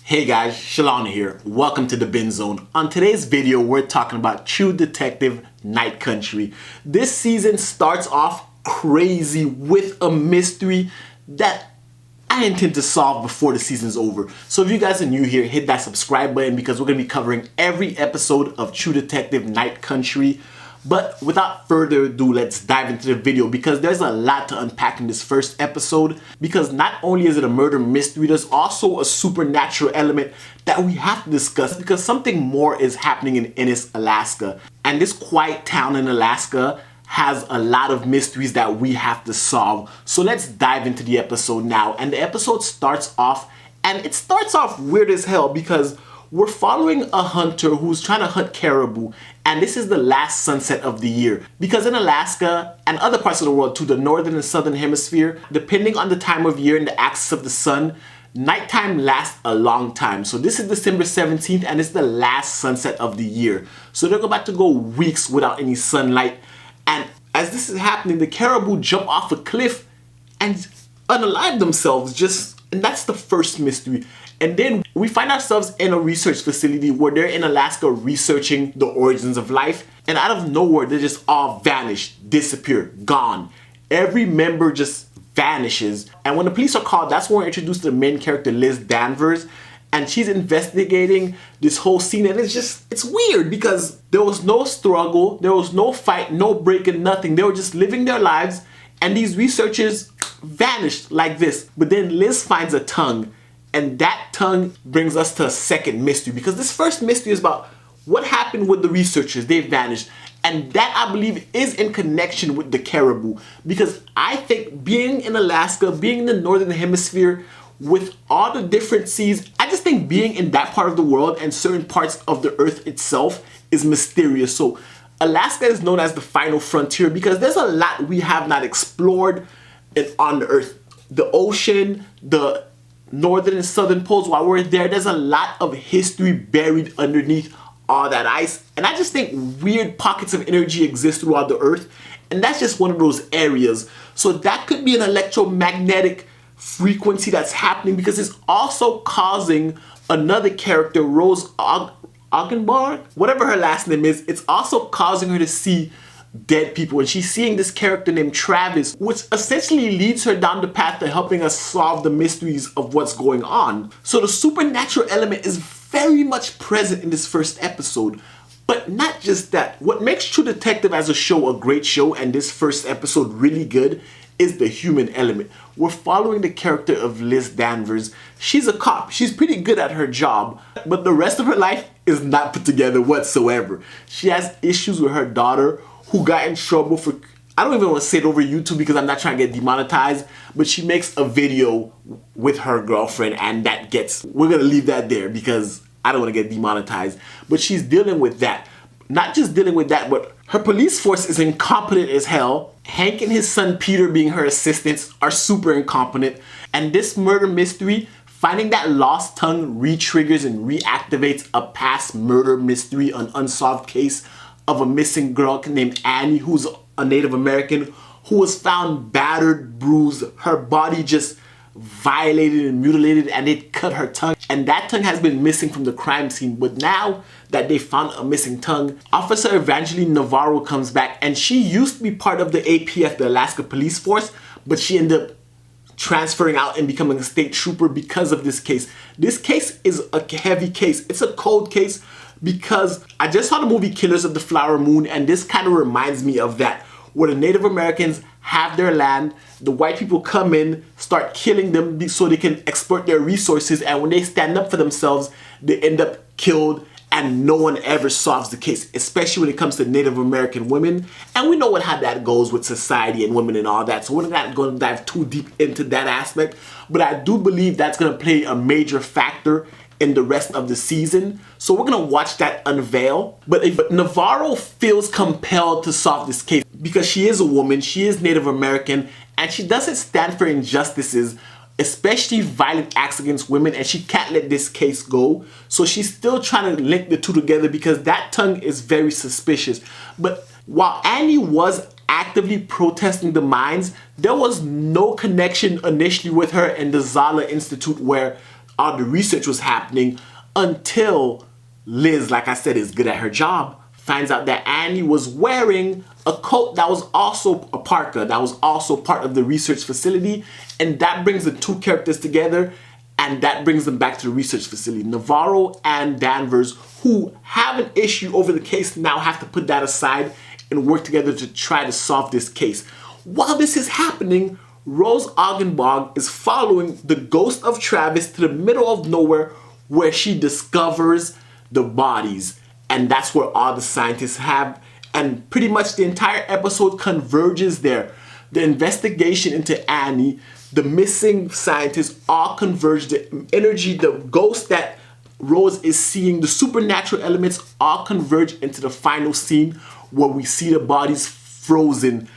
Hey guys, Shalana here. Welcome to the Bin Zone. On today's video, we're talking about True Detective Night Country. This season starts off crazy with a mystery that I intend to solve before the season's over. So if you guys are new here, hit that subscribe button because we're going to be covering every episode of True Detective Night Country. But without further ado, let's dive into the video because there's a lot to unpack in this first episode. Because not only is it a murder mystery, there's also a supernatural element that we have to discuss because something more is happening in Ennis, Alaska. And this quiet town in Alaska has a lot of mysteries that we have to solve. So let's dive into the episode now. And the episode starts off, and it starts off weird as hell because we're following a hunter who's trying to hunt caribou, and this is the last sunset of the year. Because in Alaska and other parts of the world too, the northern and southern hemisphere, depending on the time of year and the axis of the sun, nighttime lasts a long time. So this is December 17th and it's the last sunset of the year. So they're about to go weeks without any sunlight. And as this is happening, the caribou jump off a cliff and unalive themselves. And that's the first mystery. And then we find ourselves in a research facility where they're in Alaska researching the origins of life. And out of nowhere, they just all vanish, disappear, gone. Every member just vanishes. And when the police are called, that's when we're introduced to the main character, Liz Danvers. And she's investigating this whole scene. And it's weird because there was no struggle, there was no fight, no breaking, nothing. They were just living their lives. And these researchers vanished like this. But then Liz finds a tongue. And that tongue brings us to a second mystery because this first mystery is about what happened with the researchers. They vanished. And that, I believe, is in connection with the caribou. Because I think being in Alaska, being in the northern hemisphere, with all the different seas, I just think being in that part of the world and certain parts of the earth itself is mysterious. So Alaska is known as the final frontier because there's a lot we have not explored on the earth. The ocean, the northern and southern poles, while we're there's a lot of history buried underneath all that ice. And I just think weird pockets of energy exist throughout the earth. And that's just one of those areas. So that could be an electromagnetic frequency that's happening because it's also causing another character, Rose Augenbar, whatever her last name is, it's also causing her to see dead people. And she's seeing this character named Travis, which essentially leads her down the path to helping us solve the mysteries of what's going on. So the supernatural element is very much present in this first episode. But not just that. What makes True Detective as a show a great show and this first episode really good is the human element. We're following the character of Liz Danvers. She's a cop. She's pretty good at her job, but the rest of her life is not put together whatsoever. She has issues with her daughter who got in trouble for, I don't even want to say it over YouTube because I'm not trying to get demonetized, but she makes a video with her girlfriend and we're going to leave that there because I don't want to get demonetized. But she's dealing with that. Not just dealing with that, but her police force is incompetent as hell. Hank and his son Peter, being her assistants, are super incompetent. And this murder mystery, finding that lost tongue re-triggers and reactivates a past murder mystery, an unsolved case of a missing girl named Annie, who's a Native American, who was found battered, bruised, her body just violated and mutilated, and it cut her tongue. And that tongue has been missing from the crime scene. But now that they found a missing tongue, Officer Evangeline Navarro comes back, and she used to be part of the APF, the Alaska Police Force, but she ended up transferring out and becoming a state trooper because of this case. This case is a heavy case. It's a cold case because I just saw the movie Killers of the Flower Moon, and this kind of reminds me of that, where the Native Americans have their land, the white people come in, start killing them so they can exploit their resources, and when they stand up for themselves, they end up killed, and no one ever solves the case, especially when it comes to Native American women. And we know how that goes with society and women and all that, so we're not going to dive too deep into that aspect, but I do believe that's going to play a major factor in the rest of the season. So we're gonna watch that unveil. But if Navarro feels compelled to solve this case because she is a woman, she is Native American, and she doesn't stand for injustices, especially violent acts against women, and she can't let this case go. So she's still trying to link the two together because that tongue is very suspicious. But while Annie was actively protesting the mines, there was no connection initially with her and the Zala Institute, where all the research was happening until Liz, like I said, is good at her job, finds out that Annie was wearing a coat that was also a parka, that was also part of the research facility, and that brings the two characters together, and that brings them back to the research facility. Navarro and Danvers, who have an issue over the case, now have to put that aside and work together to try to solve this case. While this is happening, Rose Ogdenbog is following the ghost of Travis to the middle of nowhere where she discovers the bodies. And that's where all the scientists have, and pretty much the entire episode converges there. The investigation into Annie, the missing scientists, all converge. The energy, the ghost that Rose is seeing, the supernatural elements all converge into the final scene where we see the bodies frozen.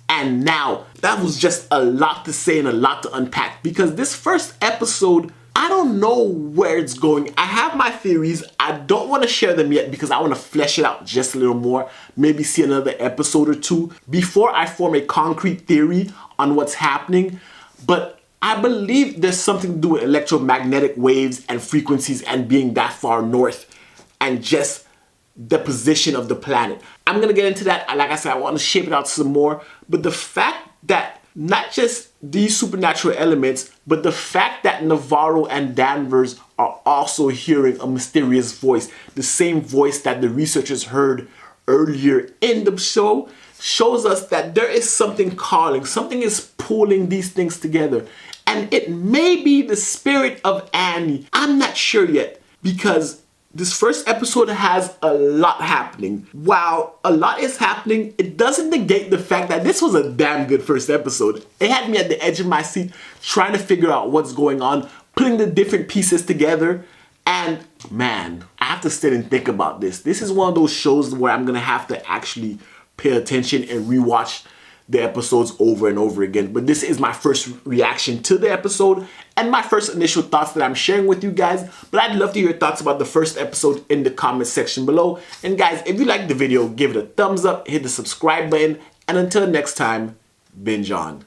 And now, that was just a lot to say and a lot to unpack, because this first episode, I don't know where it's going. I have my theories. I don't want to share them yet because I want to flesh it out just a little more. Maybe see another episode or two before I form a concrete theory on what's happening. But I believe there's something to do with electromagnetic waves and frequencies and being that far north and just the position of the planet. I'm going to get into that. Like I said, I want to shape it out some more. But the fact that not just these supernatural elements, but the fact that Navarro and Danvers are also hearing a mysterious voice, the same voice that the researchers heard earlier in the show, shows us that there is something calling, something is pulling these things together. And it may be the spirit of Annie. I'm not sure yet, because this first episode has a lot happening. While a lot is happening, it doesn't negate the fact that this was a damn good first episode. It had me at the edge of my seat trying to figure out what's going on, putting the different pieces together. And man, I have to sit and think about this. This is one of those shows where I'm gonna have to actually pay attention and rewatch the episodes over and over again. But this is my first reaction to the episode and my first initial thoughts that I'm sharing with you guys. But I'd love to hear your thoughts about the first episode in the comment section below. And guys, if you liked the video, give it a thumbs up, hit the subscribe button, and until next time, binge on.